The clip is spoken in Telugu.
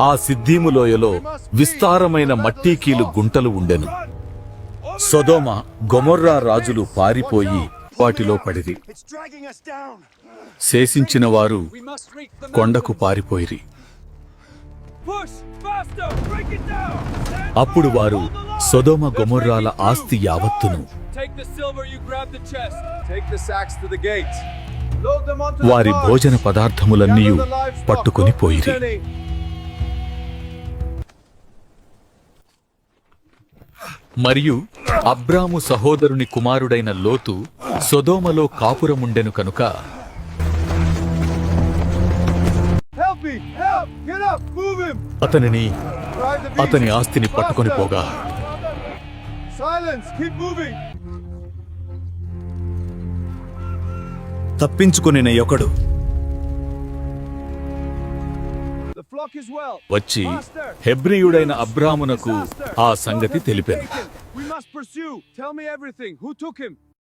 ఆ సిద్దీము లోయలో విస్తారమైన మట్టికీలు గుంటలు ఉండెను. సొదొమ గొమొర్రా రాజులు పారిపోయి వాటిలో పడిరి. శేషించిన వారు కొండకు పారిపోయిరి. అప్పుడు వారు సొదొమ గొమొర్రాల ఆస్తి యావత్తును, వారి భోజన పదార్థములన్నీయు పట్టుకొని పోయిరి. మరియు అబ్రాము సహోదరుని కుమారుడైన లోతు సొదొమలో కాపురముండెను కనుక అతనిని అతని ఆస్తిని పట్టుకొని పోగా తప్పించుకుని ఒకడు వచ్చి హెబ్రీయుడైన అబ్రామునకు ఆ సంగతి తెలిపెను.